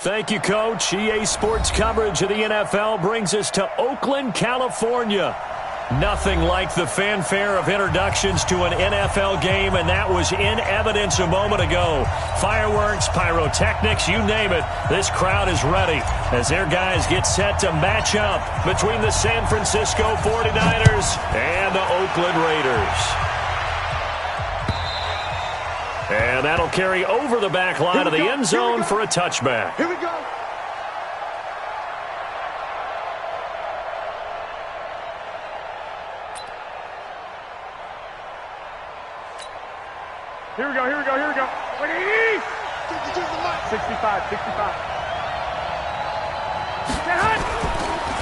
Thank you, Coach. EA Sports coverage of the NFL brings us to Oakland, California. Nothing like the fanfare of introductions to an NFL game, and that was in evidence a moment ago. Fireworks, pyrotechnics, you name it. This crowd is ready as their guys get set to match up between the San Francisco 49ers and the Oakland Raiders. And that'll carry over the back line of the end zone for a touchback. Here we go. Here we go, here we go, here we go. 65, 65.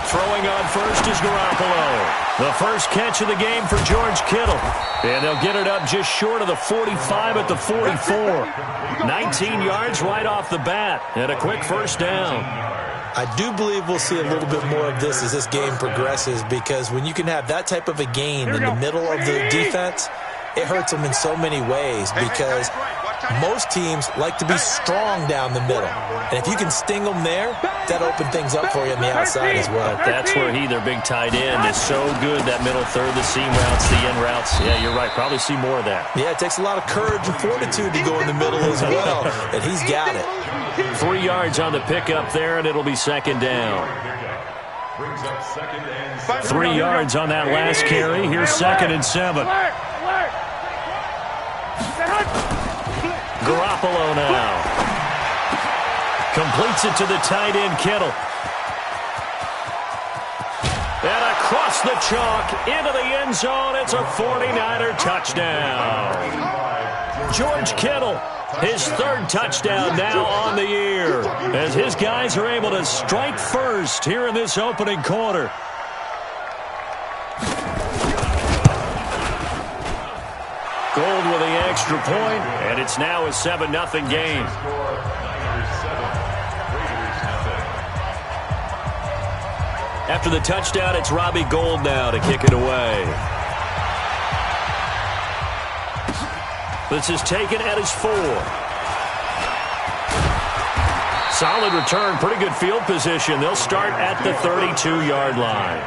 Throwing on first is Garoppolo. The first catch of the game for George Kittle. And they'll get it up just short of the 45 at the 44. 19 yards right off the bat and a quick first down. I do believe we'll see a little bit more of this as this game progresses, because when you can have that type of a gain in the middle of the defense, it hurts them in so many ways, because most teams like to be strong down the middle. And if you can sting them there, that opens things up for you on the outside as well. That's where their big tight end, is so good, that middle third, the seam routes, the end routes. Yeah, you're right. Probably see more of that. Yeah, it takes a lot of courage and fortitude to go in the middle as well, and he's got it. 3 yards on the pickup there, and it'll be second down. 3 yards on that last carry. Here's 2nd and 7. Garoppolo now. Completes it to the tight end, Kittle. And across the chalk into the end zone. It's a 49er touchdown. George Kittle, his 3rd touchdown now on the year, as his guys are able to strike first here in this opening quarter. Gold with the extra point, and it's now a 7-0 game. After the touchdown, it's Robbie Gould now to kick it away. This is taken at his 4. Solid return, pretty good field position. They'll start at the 32-yard line.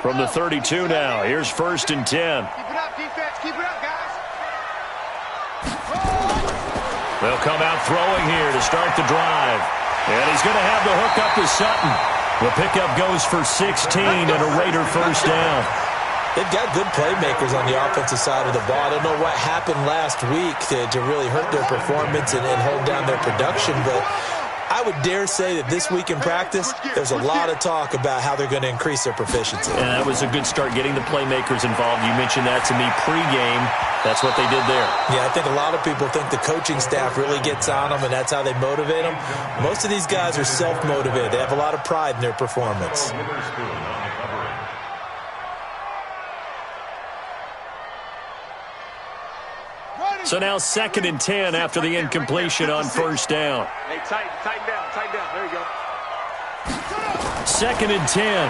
From the 32 now, here's 1st and 10. Keep it up, defense. Keep it up, guys. They'll come out throwing here to start the drive. And he's going to have the hook up to Sutton. The pickup goes for 16 and a Raider first down. They've got good playmakers on the offensive side of the ball. I don't know what happened last week to really hurt their performance and hold down their production, but I would dare say that this week in practice, there's a lot of talk about how they're going to increase their proficiency. And that was a good start, getting the playmakers involved. You mentioned that to me pregame. That's what they did there. Yeah, I think a lot of people think the coaching staff really gets on them, and that's how they motivate them. Most of these guys are self-motivated. They have a lot of pride in their performance. So now 2nd and 10 after the incompletion on first down. Hey, tighten down. There you go. 2nd and 10.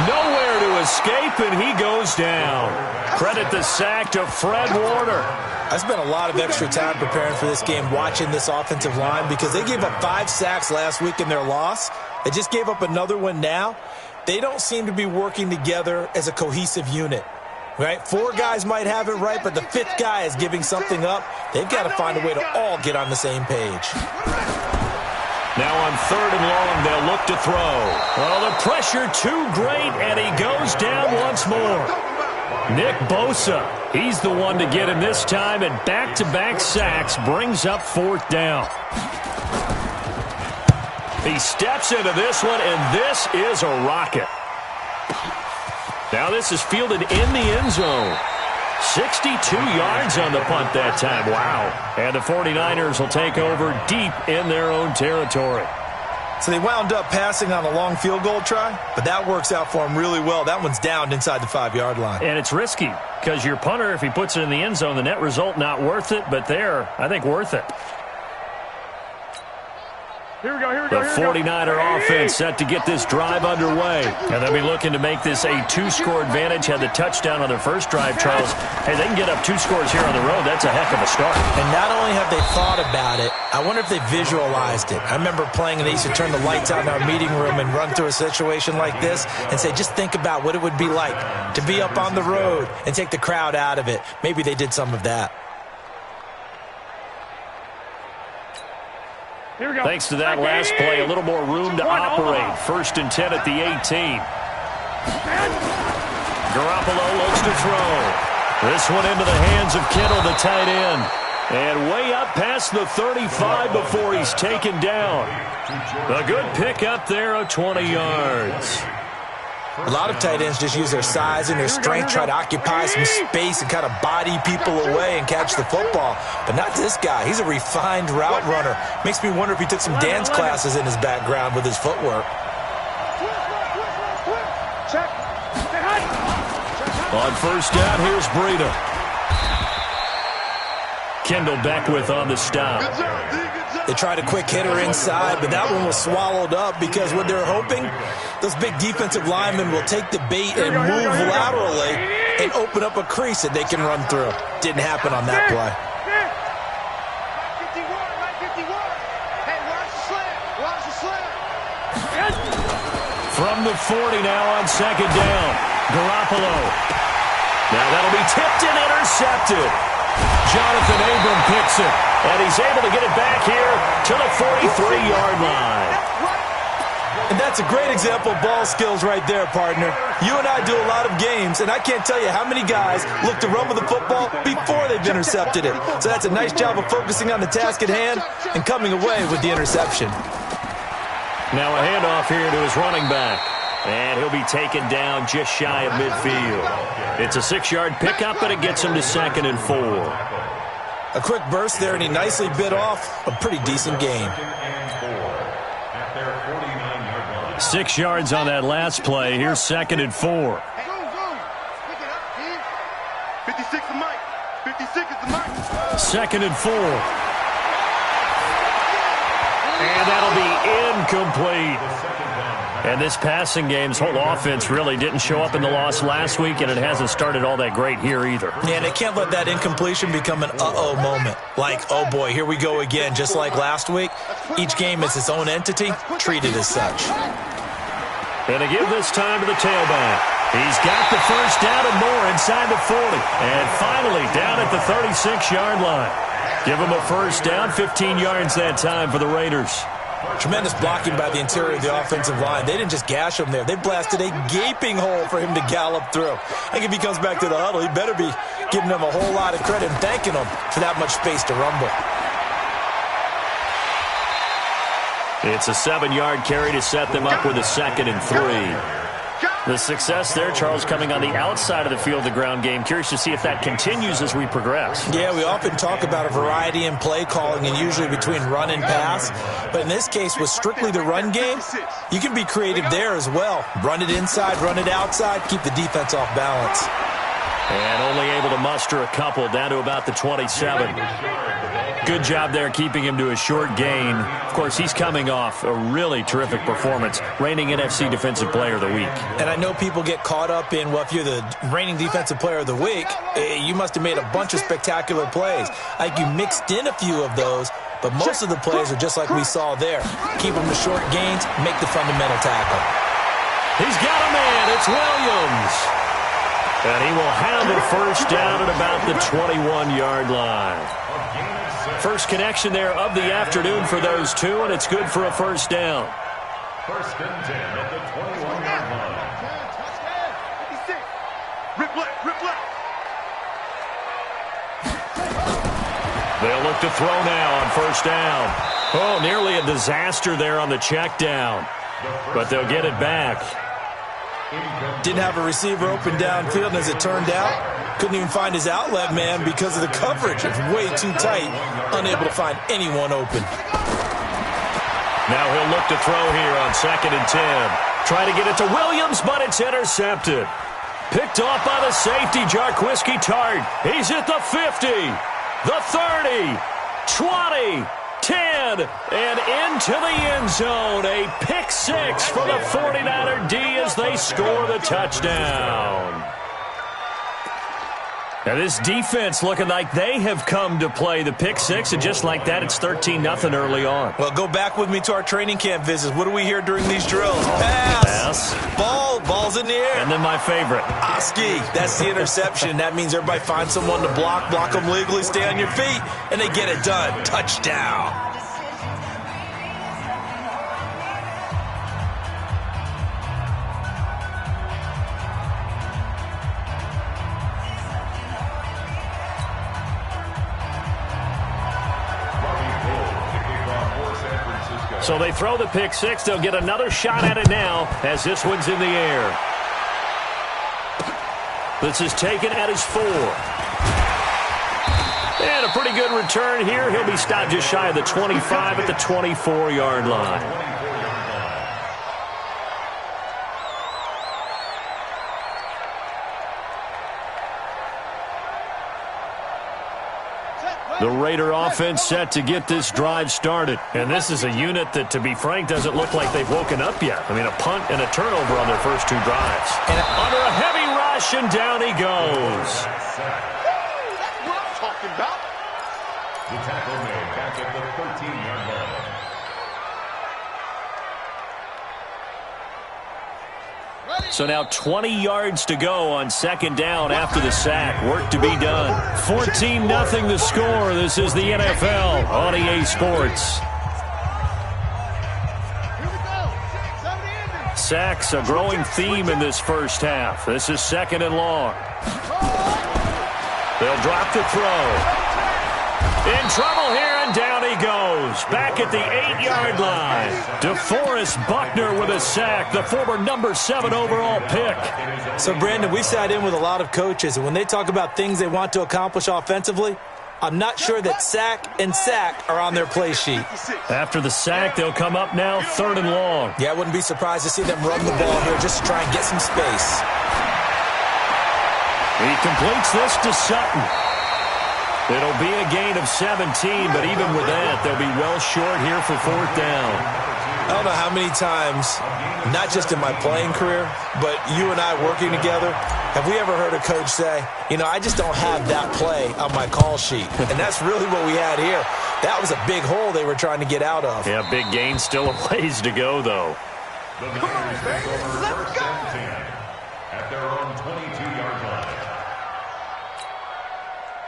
Nowhere to escape, and he goes down. Credit the sack to Fred Warner. I spent a lot of extra time preparing for this game, watching this offensive line, because they gave up 5 sacks last week in their loss. They just gave up another one now. They don't seem to be working together as a cohesive unit. Right? 4 guys might have it right, but the 5th guy is giving something up. They've got to find a way to all get on the same page. Now on 3rd and long, they'll look to throw. Well, the pressure too great, and he goes down once more. Nick Bosa, he's the one to get him this time, and back-to-back sacks brings up 4th down. He steps into this one, and this is a rocket. Now this is fielded in the end zone. 62 yards on the punt that time. Wow. And the 49ers will take over deep in their own territory. So they wound up passing on a long field goal try, but that works out for them really well. That one's downed inside the 5-yard line. And it's risky because your punter, if he puts it in the end zone, the net result not worth it, but there, I think worth it. Here we go, here we The go, here we go. 49er offense set to get this drive underway. And they'll be looking to make this a 2-score advantage. Had the touchdown on their first drive, Charles. Hey, they can get up 2 scores here on the road. That's a heck of a start. And not only have they thought about it, I wonder if they visualized it. I remember playing and they used to turn the lights out in our meeting room and run through a situation like this and say, just think about what it would be like to be up on the road and take the crowd out of it. Maybe they did some of that. Here we go. Thanks to that last play, a little more room to operate. 1st and 10 at the 18. Garoppolo looks to throw. This one into the hands of Kittle, the tight end. And way up past the 35 before he's taken down. A good pickup there of 20 yards. A lot of tight ends just use their size and their strength, try to occupy some space and kind of body people away and catch the football. But not this guy. He's a refined route runner. Makes me wonder if he took some dance classes in his background with his footwork. On 1st down, here's Breida. Kendall Beckwith on the stop. They tried a quick hitter inside, but that one was swallowed up because what they're hoping, those big defensive linemen will take the bait and move laterally and open up a crease that they can run through. Didn't happen on that play. From the 40 now on 2nd down. Garoppolo. Now that'll be tipped and intercepted. Jonathan Abram picks it, and he's able to get it back here to the 43-yard line. And that's a great example of ball skills right there, partner. You and I do a lot of games, and I can't tell you how many guys look to run with the football before they've intercepted it. So that's a nice job of focusing on the task at hand and coming away with the interception. Now a handoff here to his running back. And he'll be taken down just shy of midfield. It's a 6-yard pickup, and it gets him to 2nd and 4. A quick burst there, and he nicely bit off a pretty decent gain. 6 yards on that last play. Here's 2nd and 4. 56 is Mike. 56 is the Mike. 2nd and 4. And that'll be incomplete. And this passing game's whole offense really didn't show up in the loss last week, and it hasn't started all that great here either. Yeah, and they can't let that incompletion become an uh-oh moment. Like, oh boy, here we go again, just like last week. Each game is its own entity, treated as such. And to give this time to the tailback. He's got the 1st down and more inside the 40. And finally down at the 36-yard line. Give him a 1st down, 15 yards that time for the Raiders. Tremendous blocking by the interior of the offensive line. They didn't just gash him there. They blasted a gaping hole for him to gallop through. I think if he comes back to the huddle, he better be giving them a whole lot of credit and thanking them for that much space to rumble. It's a 7-yard carry to set them up with a 2nd and 3. The success there, Charles, coming on the outside of the field, the ground game. Curious to see if that continues as we progress. Yeah, we often talk about a variety in play calling and usually between run and pass. But in this case, with strictly the run game, you can be creative there as well. Run it inside, run it outside, keep the defense off balance. And only able to muster a couple down to about the 27. Good job there keeping him to a short gain. Of course, he's coming off a really terrific performance, reigning NFC Defensive Player of the Week. And I know people get caught up in, well, if you're the reigning Defensive Player of the Week, you must have made a bunch of spectacular plays. Like you mixed in a few of those, but most of the plays are just like we saw there. Keep them to short gains, make the fundamental tackle. He's got a man. It's Williams. And he will have a 1st down at about the 21-yard line. First connection there of the afternoon for those two, and it's good for a 1st down. 1st and 10 at the 21-yard line. 56. Rip left. They'll look to throw now on 1st down. Oh, nearly a disaster there on the check down. But they'll get it back. Didn't have a receiver open downfield, and as it turned out, couldn't even find his outlet man because of the coverage. It's way too tight, unable to find anyone open. Now he'll look to throw here on 2nd and 10. Try to get it to Williams, but it's intercepted. Picked off by the safety, Jarquiski Tart. He's at the 50, the 30, 20, 10, and into the end zone. A pick six for the 49er D as they score the touchdown. Now this defense looking like they have come to play the pick six, and just like that, it's 13-0 early on. Well, go back with me to our training camp visits. What do we hear during these drills? Pass. Ball's in the air. And then my favorite. Oski. That's the interception. That means everybody finds someone to block them legally, stay on your feet, and they get it done. Touchdown. So they throw the pick six. They'll get another shot at it now as this one's in the air. This is taken at his 4. And a pretty good return here. He'll be stopped just shy of the 25 at the 24-yard line. The Raider offense set to get this drive started. And this is a unit that, to be frank, doesn't look like they've woken up yet. I mean, a punt and a turnover on their first 2 drives. And under a heavy rush, and down he goes. That's what I'm talking about. The tackle made back at the 13-yard line. So now 20 yards to go on second down after the sack. Work to be done. 14-0 the score. This is the NFL on EA Sports. Sacks a growing theme in this first half. This is second and long. They'll drop the throw. In trouble here, and down he goes. Back at the 8-yard line. DeForest Buckner with a sack, the former number 7 overall pick. So, Brandon, we sat in with a lot of coaches, and when they talk about things they want to accomplish offensively, I'm not sure that sack and sack are on their play sheet. After the sack, they'll come up now 3rd and long. Yeah, I wouldn't be surprised to see them run the ball here just to try and get some space. He completes this to Sutton. It'll be a gain of 17, but even with that, they'll be well short here for 4th down. I don't know how many times, not just in my playing career, but you and I working together, have we ever heard a coach say, you know, I just don't have that play on my call sheet. And that's really what we had here. That was a big hole they were trying to get out of. Yeah, big gain, still a ways to go, though. The Niners take over first and 10 at their own 22-yard line.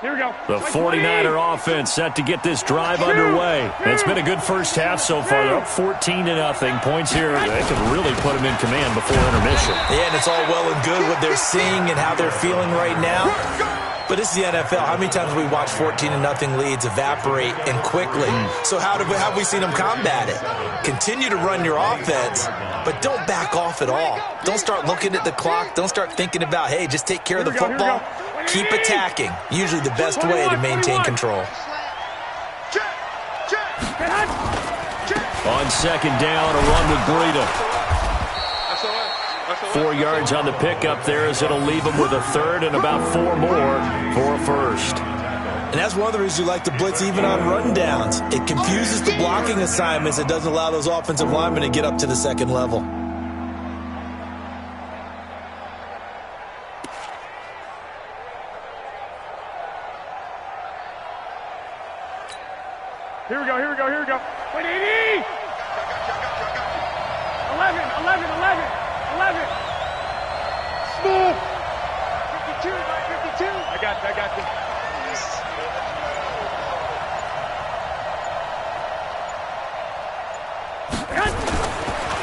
Here we go. The 49er offense set to get this drive underway. It's been a good first half so far. They're up 14-0. Points here, they could really put them in command before intermission. Yeah, and it's all well and good what they're seeing and how they're feeling right now. But it's the NFL. How many times have we watched 14-0 leads evaporate and quickly? So how have we seen them combat it? Continue to run your offense, but don't back off at all. Don't start looking at the clock. Don't start thinking about, hey, just take care of the football. Keep attacking. Usually the best way to maintain control. On second down, a run with Breida. 4 yards on the pickup there as it'll leave them with a 3rd and about 4 more for a first. And that's one of the reasons you like to blitz even on rundowns. It confuses the blocking assignments. It doesn't allow those offensive linemen to get up to the second level. Here we go. Wait, 80! 11. Smooth! 52. I got this.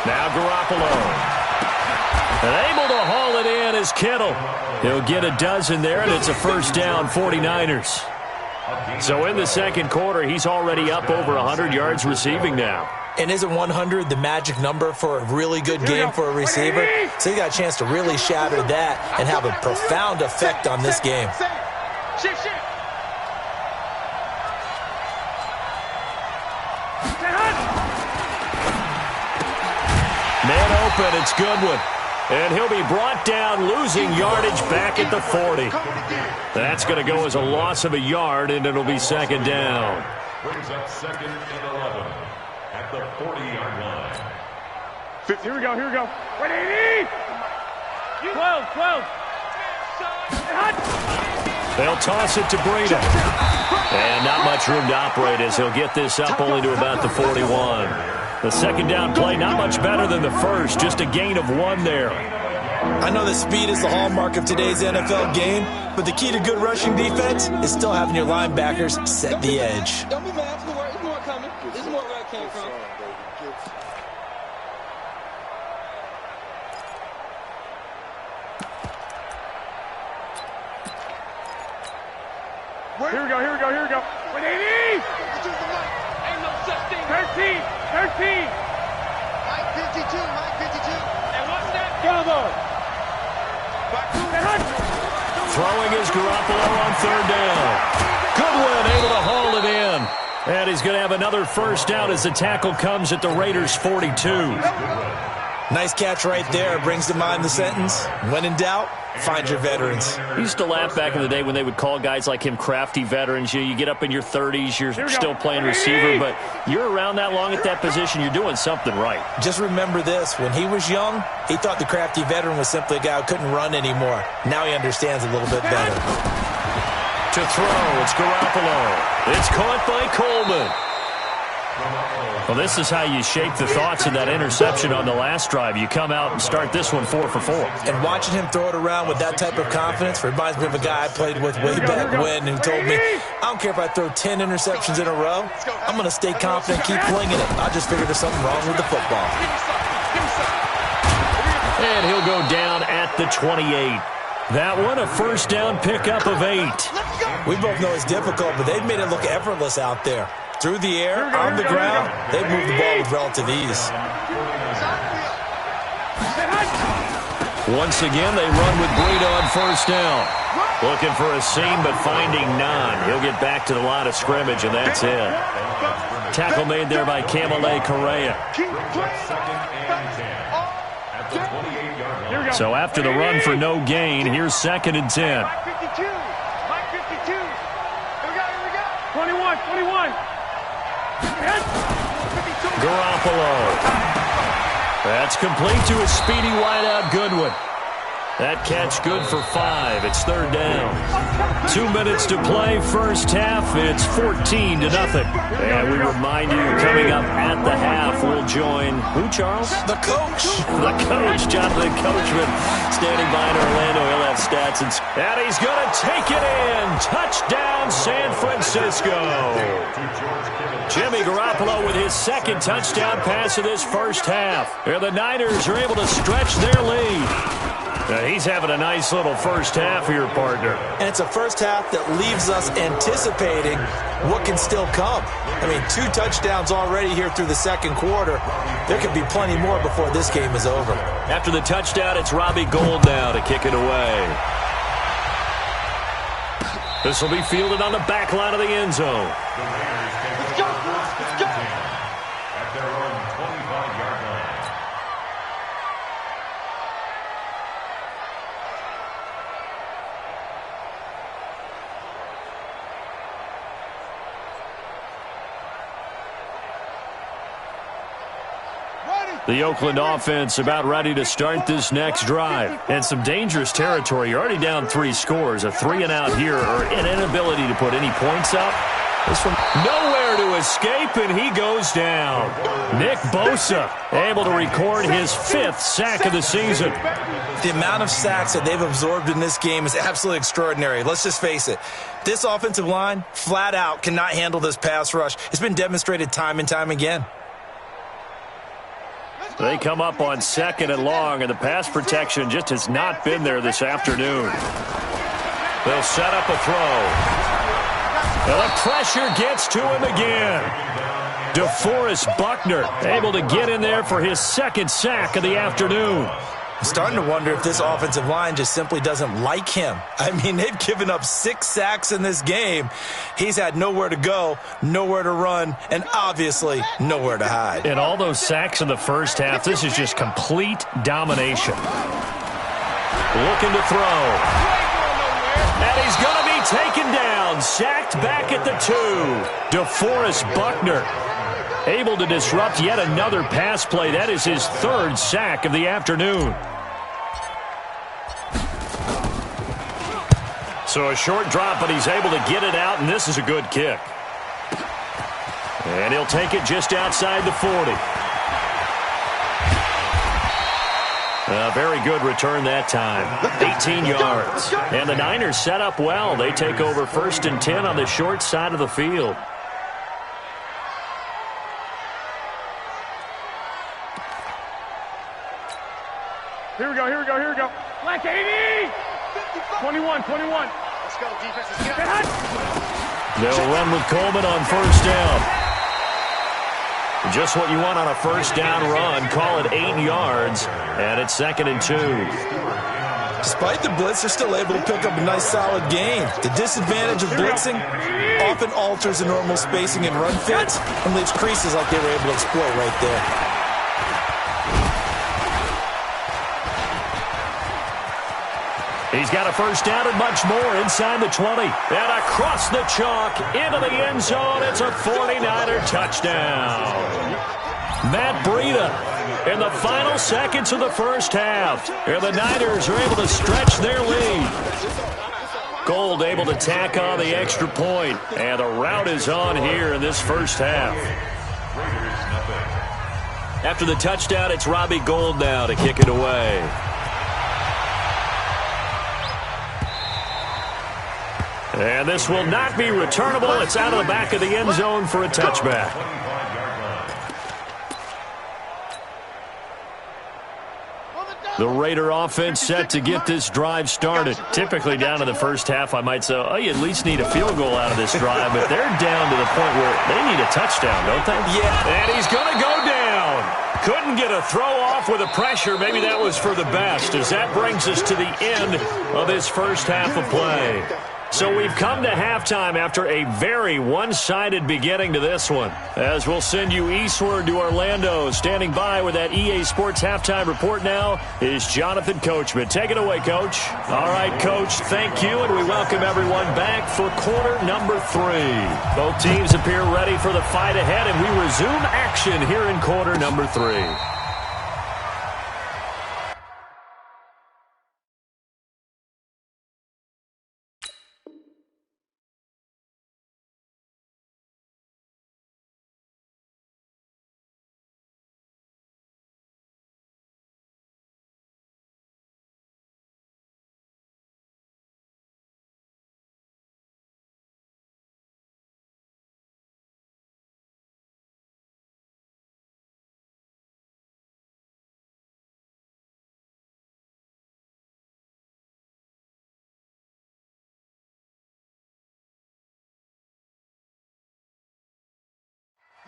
Now Garoppolo. And able to haul it in is Kittle. He'll get a dozen there, and it's a first down, 49ers. So in the second quarter, he's already up over 100 yards receiving now. And isn't 100 the magic number for a really good game for a receiver? So he got a chance to really shatter that and have a profound effect on this game. Man open, it's Goodwin. And he'll be brought down, losing yardage back at the 40. That's going to go as a loss of a yard, and it'll be second down. Brings up 2nd and 11 at the 40-yard line. Here we go, here we go. 180! 12. They'll toss it to Breida. And not much room to operate as he'll get this up only to about the 41. The second down play, not much better than the first, just a gain of 1 there. I know that speed is the hallmark of today's NFL game, but the key to good rushing defense is still having your linebackers set the edge. Don't be mad. There's more coming. There's more where I came from. Here we go, here we go, here we go. 180! Ain't no such thing. 13! Mike 52. And what's that? Bravo! Throwing is Garoppolo on 3rd down. Goodwin able to haul it in. And he's going to have another first down as the tackle comes at the Raiders' 42. Nice catch right there. Brings to mind the sentence, when in doubt, find your veterans. I used to laugh back in the day when they would call guys like him crafty veterans. You get up in your 30s, you're still playing receiver, but you're around that long at that position, you're doing something right. Just remember this. When he was young, he thought the crafty veteran was simply a guy who couldn't run anymore. Now he understands a little bit better. To throw, it's Garoppolo. It's caught by Coleman. Well, this is how you shape the thoughts of that interception on the last drive. You come out and start this one 4 for 4. And watching him throw it around with that type of confidence reminds me of a guy I played with way back when who told me, I don't care if I throw 10 interceptions in a row. I'm going to stay confident, keep flinging it. I just figured there's something wrong with the football. And he'll go down at the 28. That one, a first down pickup of 8. We both know it's difficult, but they've made it look effortless out there. Through the air, on the ground, they've moved the ball with relative ease. Once again, they run with Breida on first down. Looking for a seam, but finding none. He'll get back to the line of scrimmage, and that's it. Tackle made there by Kamale Correa. So after the run for no gain, here's 2nd and 10. Mike 52. Here we go. 21. Garoppolo. That's complete to a speedy wideout Goodwin. That catch good for 5. It's 3rd down. 2 minutes to play first half. It's 14-0. And we remind you, coming up at the half, we'll join who, Charles? The coach. The coach, Jonathan Coachman, standing by in Orlando. He'll have stats. And he's going to take it in. Touchdown, San Francisco. Jimmy Garoppolo with his 2nd touchdown pass of this first half. And the Niners are able to stretch their lead. He's having a nice little first half here, partner. And it's a first half that leaves us anticipating what can still come. I mean, 2 touchdowns already here through the second quarter. There could be plenty more before this game is over. After the touchdown, it's Robbie Gould now to kick it away. This will be fielded on the back line of the end zone. Let's go. At their own 25-yard line. The Oakland offense about ready to start this next drive. And some dangerous territory. You're already down 3 scores. A 3-and-out here or an inability to put any points up. This from nowhere to escape, and he goes down. Nick Bosa able to record his 5th sack of the season. The amount of sacks that they've absorbed in this game is absolutely extraordinary. Let's just face it. This offensive line, flat out, cannot handle this pass rush. It's been demonstrated time and time again. They come up on 2nd and long, and the pass protection just has not been there this afternoon. They'll set up a throw. And the pressure gets to him again. DeForest Buckner able to get in there for his 2nd sack of the afternoon. I'm starting to wonder if this offensive line just simply doesn't like him. I mean, they've given up 6 sacks in this game. He's had nowhere to go, nowhere to run, and obviously nowhere to hide. And all those sacks in the first half, this is just complete domination. Looking to throw. And he's going to be taken down. And sacked back at the 2. DeForest Buckner able to disrupt yet another pass play. That is his 3rd sack of the afternoon. So a short drop, but he's able to get it out, and this is a good kick. And he'll take it just outside the 40. A very good return that time. 18 yards. And the Niners set up well. They take over 1st and 10 on the short side of the field. Here we go, here we go, here we go. Black 80! 21, 21. Let's go, defense. Let's go. They'll run with Coleman on 1st down. Just what you want on a 1st down run. Call it 8 yards, and it's 2nd and 2. Despite the blitz, they're still able to pick up a nice, solid gain. The disadvantage of blitzing often alters the normal spacing and run fits and leaves creases like they were able to exploit right there. He's got a 1st down and much more inside the 20. And across the chalk into the end zone. It's a 49er touchdown. Matt Breida in the final seconds of the 1st half. And the Niners are able to stretch their lead. Gold able to tack on the extra point. And the rout is on here in this 1st half. After the touchdown, it's Robbie Gould now to kick it away. And this will not be returnable. It's out of the back of the end zone for a touchback. The Raider offense set to get this drive started. Typically down to the 1st half, I might say, oh, you at least need a field goal out of this drive. But they're down to the point where they need a touchdown, don't they? Yeah. And he's going to go down. Couldn't get a throw off with the pressure. Maybe that was for the best, as that brings us to the end of this 1st half of play. So we've come to halftime after a very one-sided beginning to this one. As we'll send you eastward to Orlando. Standing by with that EA Sports halftime report now is Jonathan Coachman. Take it away, Coach. All right, Coach, thank you, and we welcome everyone back for quarter number 3. Both teams appear ready for the fight ahead, and we resume action here in quarter number 3.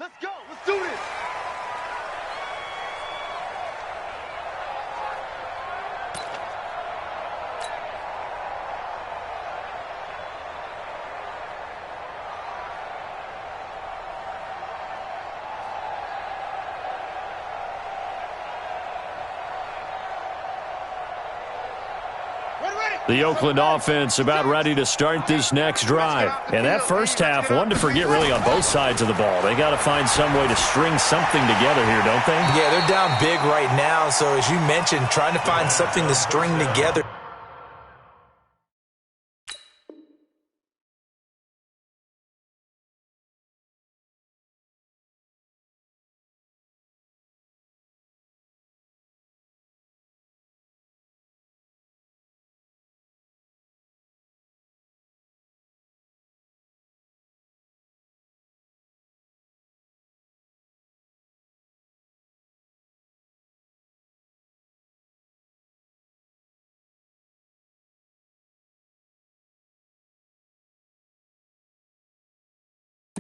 Let's go. Let's do this. The Oakland offense about ready to start this next drive. And that 1st half, one to forget really on both sides of the ball. They got to find some way to string something together here, don't they? Yeah, they're down big right now. So as you mentioned, trying to find something to string together.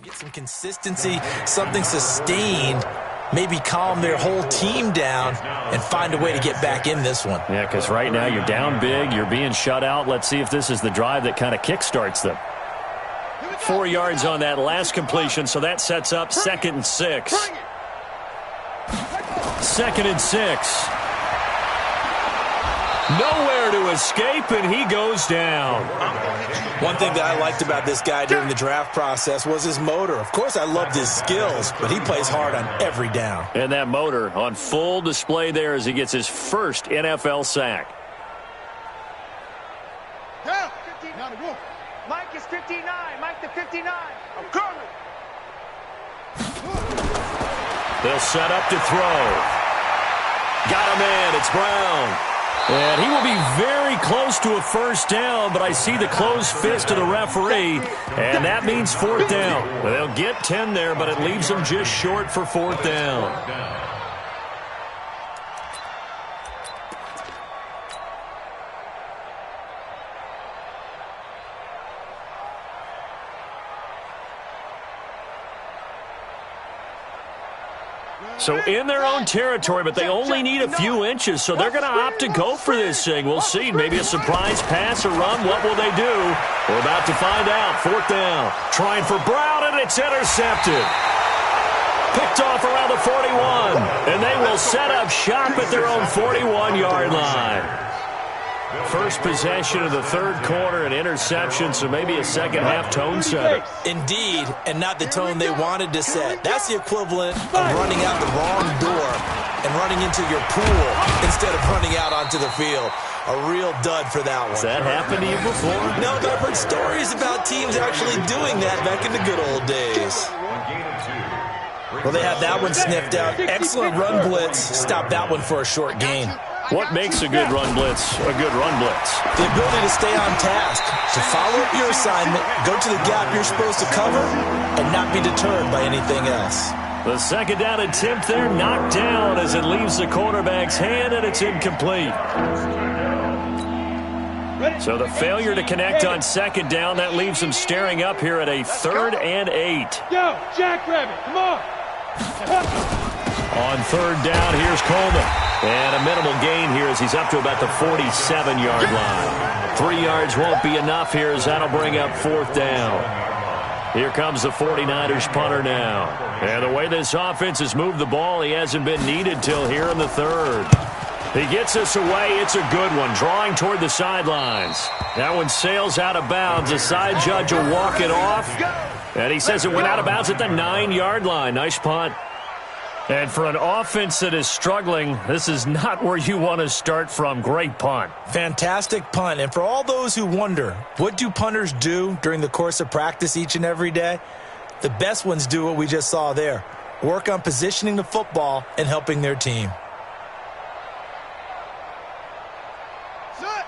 Get some consistency, something sustained, maybe calm their whole team down and find a way to get back in this one. Yeah, because right now you're down big, you're being shut out. Let's see if this is the drive that kind of kickstarts them. 4 yards on that last completion, so that sets up 2nd and 6. 2nd and 6. Nowhere to escape, and he goes down. One thing that I liked about this guy during the draft process was his motor. Of course, I loved his skills, but he plays hard on every down. And that motor on full display there as he gets his first NFL sack. Yeah. 59 to go. Mike is 59. Mike to 59. I'm coming. They'll set up to throw. Got him in. It's Brown. And he will be very close to a first down, but I see the closed fist of the referee, and that means fourth down. They'll get 10 there, but it leaves them just short for fourth down. So in their own territory, but they only need a few inches, so they're going to opt to go for this thing. We'll see. Maybe a surprise pass or run. What will they do? We're about to find out. Fourth down. Trying for Brown, and it's intercepted. Picked off around the 41, and they will set up shop at their own 41-yard line. First possession of the third quarter, an interception, so maybe a second-half tone setter. Indeed, and not the tone they wanted to set. That's the equivalent of running out the wrong door and running into your pool instead of running out onto the field. A real dud for that one. Has that happened to you before? No, but I've heard stories about teams actually doing that back in the good old days. Well, they have that one sniffed out. Excellent run blitz. Stop that one for a short gain. What makes a good run blitz a good run blitz? The ability to stay on task, to follow up your assignment, go to the gap you're supposed to cover, and not be deterred by anything else. The second down attempt there knocked down as it leaves the quarterback's hand, and it's incomplete. So the failure to connect on second down, that leaves them staring up here at a 3rd and 8. Go, Jackrabbit, come on. On third down, here's Coleman. And a minimal gain here as he's up to about the 47-yard line. 3 yards won't be enough here as that'll bring up fourth down. Here comes the 49ers punter now. And the way this offense has moved the ball, he hasn't been needed till here in the third. He gets us away. It's a good one, drawing toward the sidelines. That one sails out of bounds. The side judge will walk it off. And he says it went out of bounds at the 9-yard line. Nice punt. And for an offense that is struggling, this is not where you want to start from. Great punt. Fantastic punt. And for all those who wonder, what do punters do during the course of practice each and every day? The best ones do what we just saw there. Work on positioning the football and helping their team.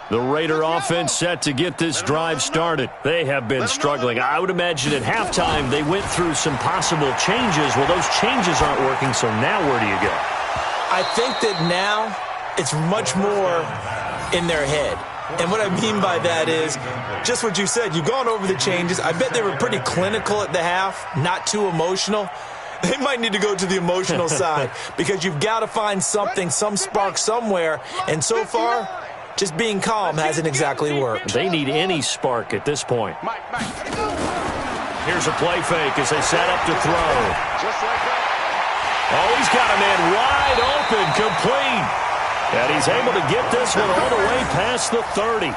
The Raider offense set to get this drive started. They have been struggling. I would imagine at halftime they went through some possible changes. Well, those changes aren't working, so now where do you go? I think that now it's much more in their head. And what I mean by that is just what you said. You've gone over the changes. I bet they were pretty clinical at the half, not too emotional. They might need to go to the emotional side because you've got to find something, some spark somewhere. And so far, just being calm hasn't exactly worked. They need any spark at this point. Here's a play fake as they set up to throw. Oh, he's got a man wide open, complete. And he's able to get this one all the way past the 30.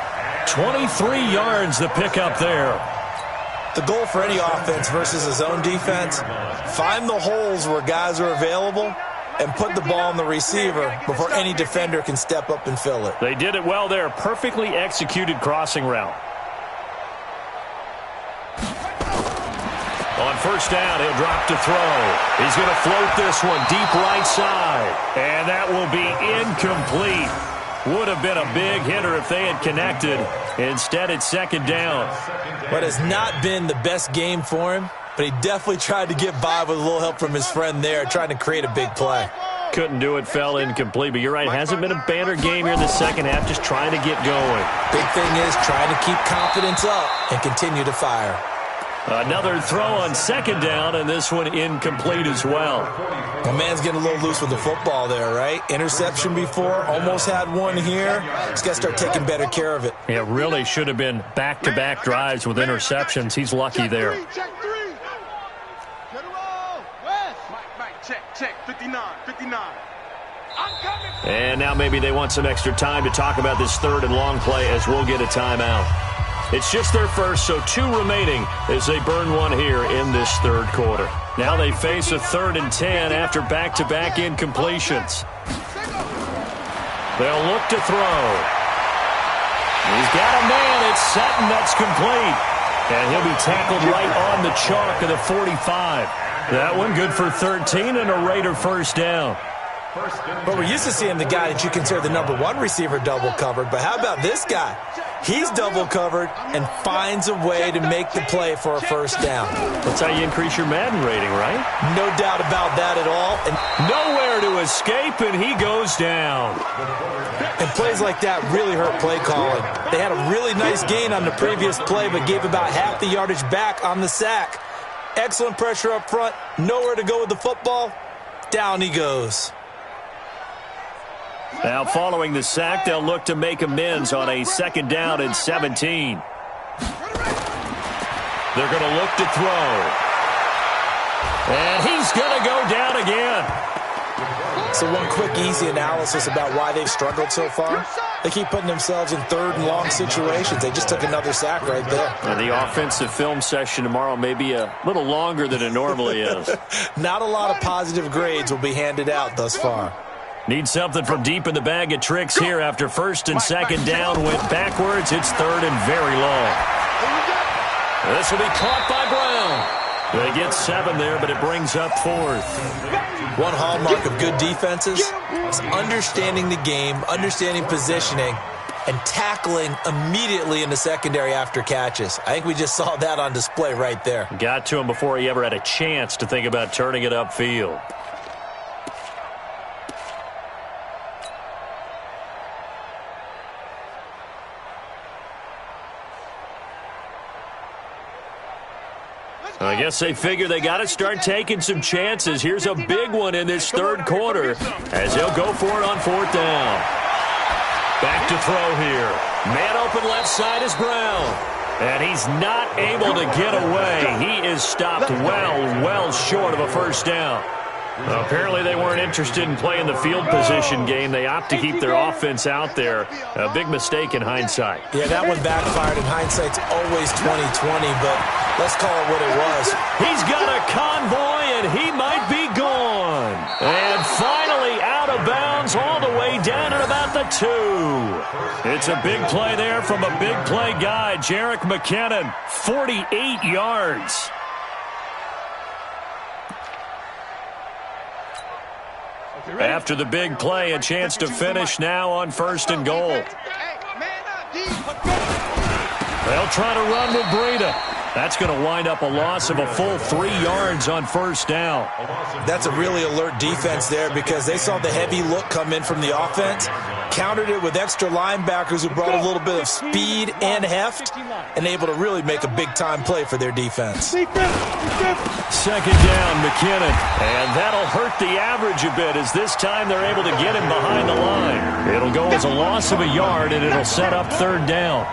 23 yards the pickup there. The goal for any offense versus his own defense, find the holes where guys are available and put the ball on the receiver before any defender can step up and fill it. They did it well there. Perfectly executed crossing route. On first down, he'll drop to throw. He's going to float this one deep right side. And that will be incomplete. Would have been a big hitter if they had connected. Instead, it's second down. But it's not been the best game for him. But he definitely tried to get by with a little help from his friend there, trying to create a big play. Couldn't do it, fell incomplete. But you're right, it hasn't been a banner game here in the second half, just trying to get going. Big thing is trying to keep confidence up and continue to fire. Another throw on second down, and this one incomplete as well. The man's getting a little loose with the football there, right? Interception before, almost had one here. He's got to start taking better care of it. It really should have been back-to-back drives with interceptions. He's lucky there. Check, 59, 59. And now maybe they want some extra time to talk about this third and long play as we'll get a timeout. It's just their first, so 2 remaining as they burn one here in this third quarter. Now they face a 3rd and 10 after back-to-back incompletions. They'll look to throw. He's got a man. It's set, and that's complete. And he'll be tackled right on the chalk of the 45. That one good for 13 and a Raider first down. But we're used to seeing the guy that you consider the number 1 receiver double covered. But how about this guy? He's double covered and finds a way to make the play for a first down. That's how you increase your Madden rating, right? No doubt about that at all. And nowhere to escape, and he goes down. And plays like that really hurt play calling. They had a really nice gain on the previous play, but gave about half the yardage back on the sack. Excellent pressure up front. Nowhere to go with the football. Down he goes. Now following the sack, they'll look to make amends on a 2nd down and 17. They're going to look to throw. And he's going to go down again. So one quick, easy analysis about why they've struggled so far. They keep putting themselves in 3rd and long situations. They just took another sack right there. And the offensive film session tomorrow may be a little longer than it normally is. Not a lot of positive grades will be handed out thus far. Need something from deep in the bag of tricks here after 1st and 2nd down went backwards. It's 3rd and very long. This will be caught by Brown. They get 7 there, but it brings up 4th. One hallmark of good defenses is understanding the game, understanding positioning, and tackling immediately in the secondary after catches. I think we just saw that on display right there. Got to him before he ever had a chance to think about turning it upfield. I guess they figure they got to start taking some chances. Here's a big one in this 3rd quarter as they'll go for it on 4th down. Back to throw here. Man open left side is Brown. And he's not able to get away. He is stopped well short of a first down. Apparently they weren't interested in playing the field position game. They opt to keep their offense out there. A big mistake in hindsight. Yeah, that one backfired, and hindsight's always 20/20, but let's call it what it was. He's got a convoy, and he might be gone. And finally out of bounds all the way down at about the 2. It's a big play there from a big play guy, Jerick McKinnon, 48 yards. After the big play, a chance to finish now on 1st and goal. They'll try to run with Breida. That's going to wind up a loss of a full 3 yards on 1st down. That's a really alert defense there because they saw the heavy look come in from the offense, countered it with extra linebackers who brought a little bit of speed and heft, and able to really make a big-time play for their defense. 2nd down, McKinnon. And that'll hurt the average a bit as this time they're able to get him behind the line. It'll go as a loss of a yard, and it'll set up 3rd down.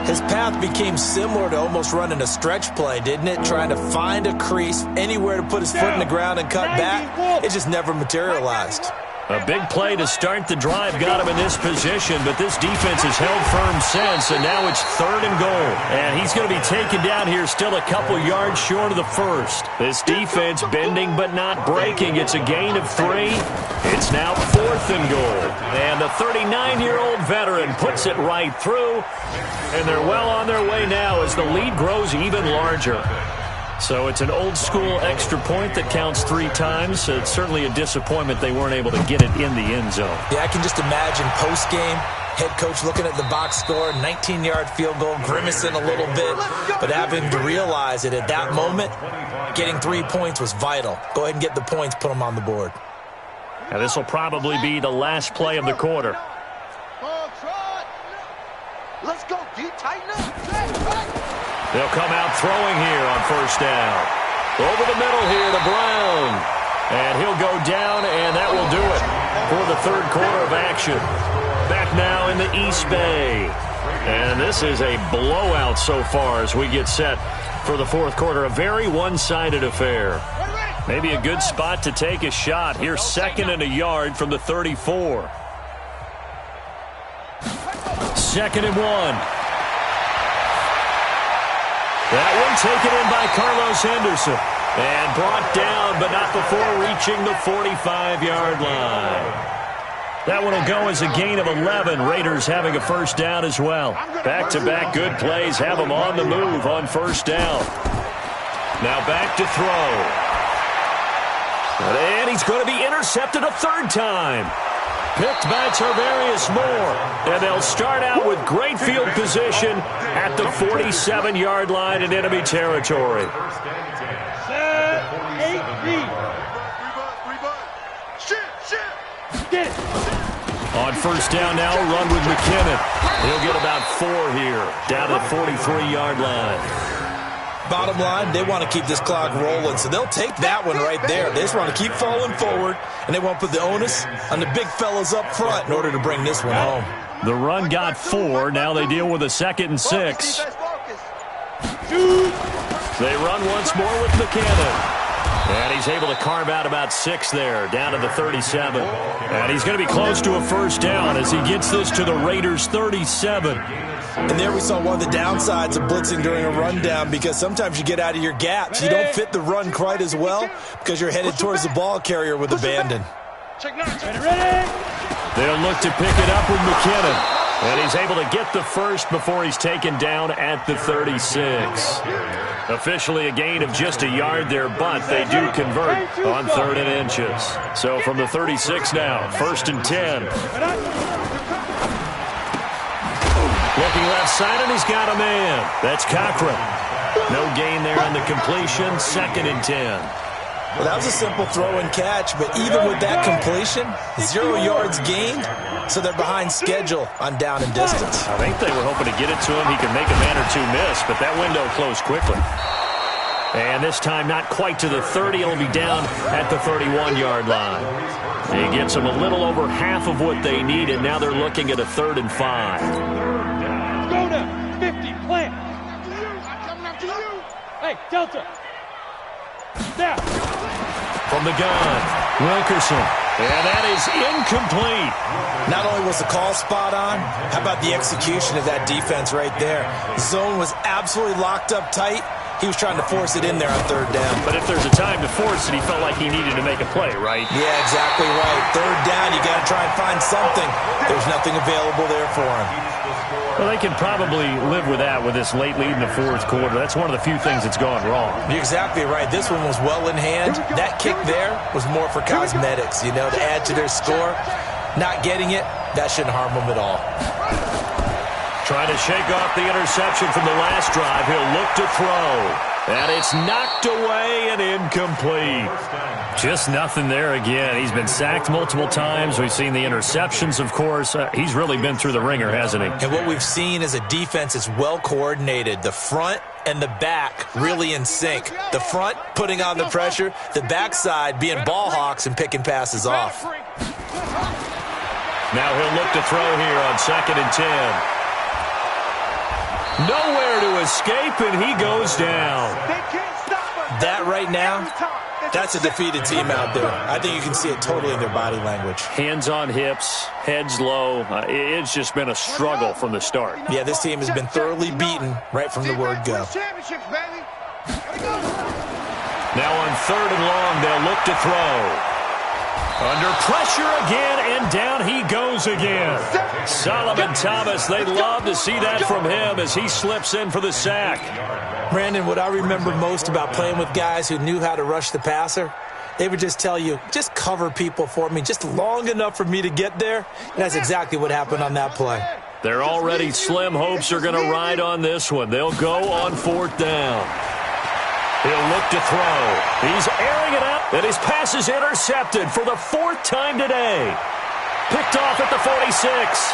His path became similar to almost running a stretch play, didn't it? Trying to find a crease, anywhere to put his foot in the ground and cut back. It just never materialized. A big play to start the drive got him in this position, but this defense has held firm since, and now it's 3rd and goal. And he's going to be taken down here still a couple yards short of the 1st. This defense bending but not breaking. It's a gain of 3. It's now 4th and goal. And the 39-year-old veteran puts it right through, and they're well on their way now as the lead grows even larger. So it's an old-school extra point that counts 3 times. It's certainly a disappointment they weren't able to get it in the end zone. Yeah, I can just imagine post-game, head coach looking at the box score, 19-yard field goal, grimacing a little bit, but having to realize that at that moment, getting 3 points was vital. Go ahead and get the points, put them on the board. Now this will probably be the last play of the quarter. Let's go, D. Tighten up. They'll come out throwing here on 1st down. Over the middle here to Brown. And he'll go down, and that will do it for the 3rd quarter of action. Back now in the East Bay. And this is a blowout so far as we get set for the 4th quarter. A very one-sided affair. Maybe a good spot to take a shot. Here's 2nd and a yard from the 34. 2nd and 1. That one taken in by Carlos Henderson. And brought down, but not before reaching the 45-yard line. That one will go as a gain of 11. Raiders having a first down as well. Back-to-back good plays have them on the move on first down. Now back to throw. And he's going to be intercepted a 3rd time. Picked by Tarvarius Moore. And they'll start out with great field position at the 47-yard line in enemy territory. On first down now, run with McKinnon. He'll get about 4 here, down to the 43-yard line. Bottom line, they want to keep this clock rolling, so they'll take that one right there. They just want to keep falling forward, and they want to put the onus on the big fellas up front in order to bring this one home. The run got 4. Now they deal with a 2nd and 6. They run once more with McKinnon. And he's able to carve out about 6 there, down to the 37. And he's going to be close to a first down as he gets this to the Raiders' 37. And there we saw one of the downsides of blitzing during a rundown, because sometimes you get out of your gaps. You don't fit the run quite as well because you're headed towards the ball carrier with abandon. They'll look to pick it up with McKinnon. And he's able to get the first before he's taken down at the 36. Officially a gain of just a yard there, but they do convert on 3rd and inches. So from the 36 now, 1st and 10. Looking left side, and he's got a man. That's Cochran. No gain there on the completion, 2nd and 10. Well, that was a simple throw and catch, but even with that completion, 0 yards gained, so they're behind schedule on down and distance. I think they were hoping to get it to him. He could make a man or 2 miss, but that window closed quickly. And this time not quite to the 30. It'll be down at the 31-yard line. He gets them a little over half of what they need, and now they're looking at a 3rd and 5. Go to 50, plant. Hey, Delta. Down. From the gun, Wilkerson. And that is incomplete. Not only was the call spot on, how about the execution of that defense right there? The zone was absolutely locked up tight. He was trying to force it in there on 3rd down. But if there's a time to force it, he felt like he needed to make a play, right? Yeah, exactly right. 3rd down, you got to try and find something. There's nothing available there for him. Well, they can probably live with that with this late lead in the 4th quarter. That's one of the few things that's gone wrong. You're exactly right. This one was well in hand. That kick there was more for cosmetics, you know, to add to their score. Not getting it, that shouldn't harm them at all. Trying to shake off the interception from the last drive. He'll look to throw. And it's knocked away and incomplete. Just nothing there again. He's been sacked multiple times. We've seen the interceptions, of course. He's really been through the ringer, hasn't he? And what we've seen is a defense that's well coordinated. The front and the back really in sync. The front putting on the pressure. The backside being ball hawks and picking passes off. Now he'll look to throw here on 2nd and 10. Nowhere to escape, and he goes down. That right now, that's a defeated team out there. I think you can see it totally in their body language. Hands on hips, heads low. It's just been a struggle from the start. Yeah, this team has been thoroughly beaten right from the word go. Now on 3rd and long, they'll look to throw. Under pressure again, and down he goes again. Solomon Thomas, they love to see that from him as he slips in for the sack. Brandon, what I remember most about playing with guys who knew how to rush the passer, they would just tell you, just cover people for me, just long enough for me to get there. And that's exactly what happened on that play. Their already slim hopes are going to ride on this one. They'll go on 4th down. He'll look to throw. He's airing it out, and his pass is intercepted for the 4th time today. Picked off at the 46.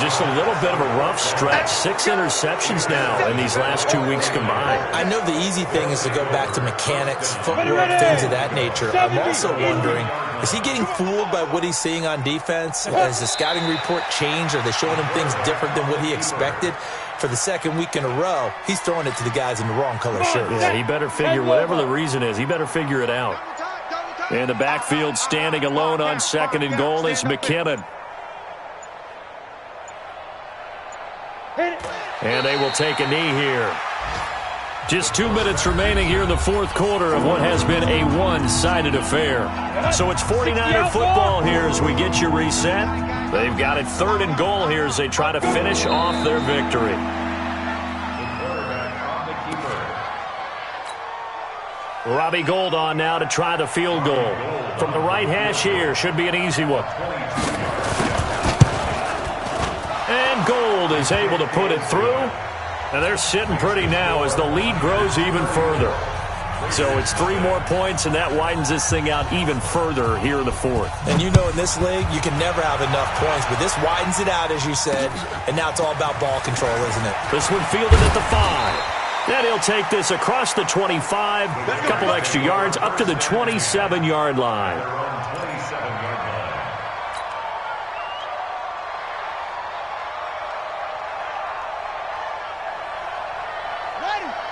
Just a little bit of a rough stretch. 6 interceptions now in these last 2 weeks combined. I know the easy thing is to go back to mechanics, footwork, things of that nature. I'm also wondering, is he getting fooled by what he's seeing on defense? Has the scouting report changed? Are they showing him things different than what he expected? for the second week in a row, he's throwing it to the guys in the wrong color shirts. Yeah, he better figure, whatever the reason is, he better figure it out. In the backfield, standing alone on 2nd and goal is McKinnon. And they will take a knee here. Just 2 minutes remaining here in the 4th quarter of what has been a one-sided affair. So it's 49er football here as we get you reset. They've got it 3rd and goal here as they try to finish off their victory. Robbie Gould on now to try the field goal. From the right hash here, should be an easy one. And Gould is able to put it through. And they're sitting pretty now as the lead grows even further. So it's 3 more points, and that widens this thing out even further here in the 4th. And you know in this league, you can never have enough points, but this widens it out, as you said, and now it's all about ball control, isn't it? This one fielded at the 5. Then he'll take this across the 25, a couple extra yards, up to the 27-yard line.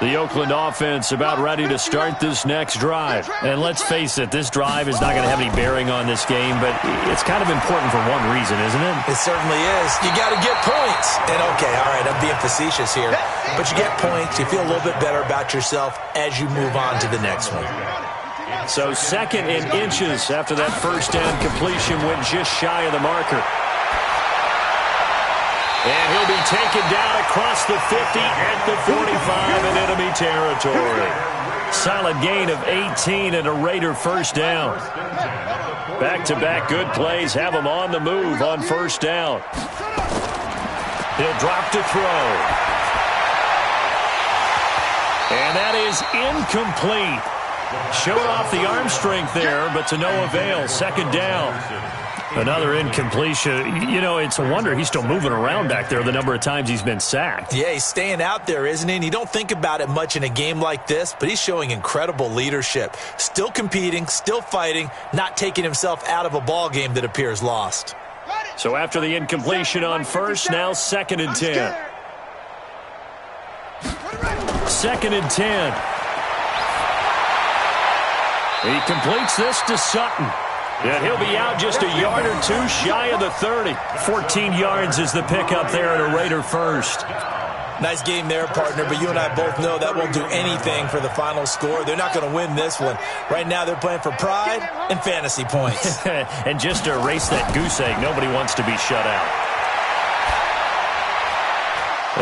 The Oakland offense about ready to start this next drive. And let's face it, this drive is not going to have any bearing on this game, but it's kind of important for one reason, isn't it? It certainly is. You got to get points. And, okay, all right, I'm being facetious here. But you get points, you feel a little bit better about yourself as you move on to the next one. So 2nd and inches after that first down completion went just shy of the marker. And he'll be taken down across the 50 at the 45 in enemy territory. Solid gain of 18 and a Raider first down. Back-to-back good plays have him on the move on first down. He'll drop to throw. And that is incomplete. Showed off the arm strength there, but to no avail. 2nd down. Another incompletion. You know, it's a wonder he's still moving around back there the number of times he's been sacked. Yeah, he's staying out there, isn't he? And you don't think about it much in a game like this, but he's showing incredible leadership. Still competing, still fighting, not taking himself out of a ball game that appears lost. So after the incompletion on first, now 2nd and 10. 2nd and 10. He completes this to Sutton. And he'll be out just a yard or 2 shy of the 30. 14 yards is the pickup there at a Raider first. Nice game there, partner, but you and I both know that won't do anything for the final score. They're not going to win this one. Right now they're playing for pride and fantasy points. And just to erase that goose egg, nobody wants to be shut out.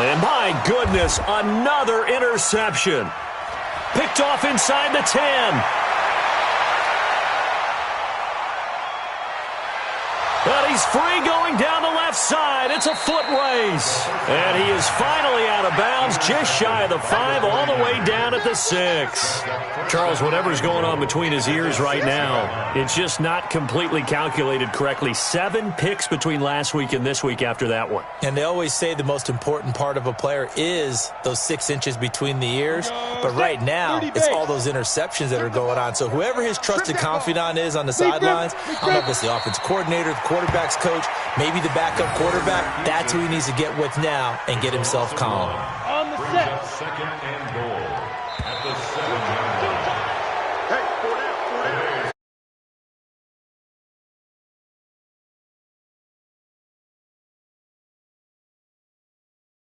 And my goodness, another interception. Picked off inside the 10. But he's free going down the left side. It's a foot race. And he is finally out of bounds, just shy of the 5, all the way down at the 6. Charles, whatever's going on between his ears right now, it's just not completely calculated correctly. 7 picks between last week and this week after that one. And they always say the most important part of a player is those 6 inches between the ears. But right now, it's all those interceptions that are going on. So whoever his trusted confidant is on the sidelines, I don't know if it's the offensive coordinator, the quarterback's coach, maybe the backup quarterback, that's who he needs to get with now and get himself calm. On the set. 2nd and goal.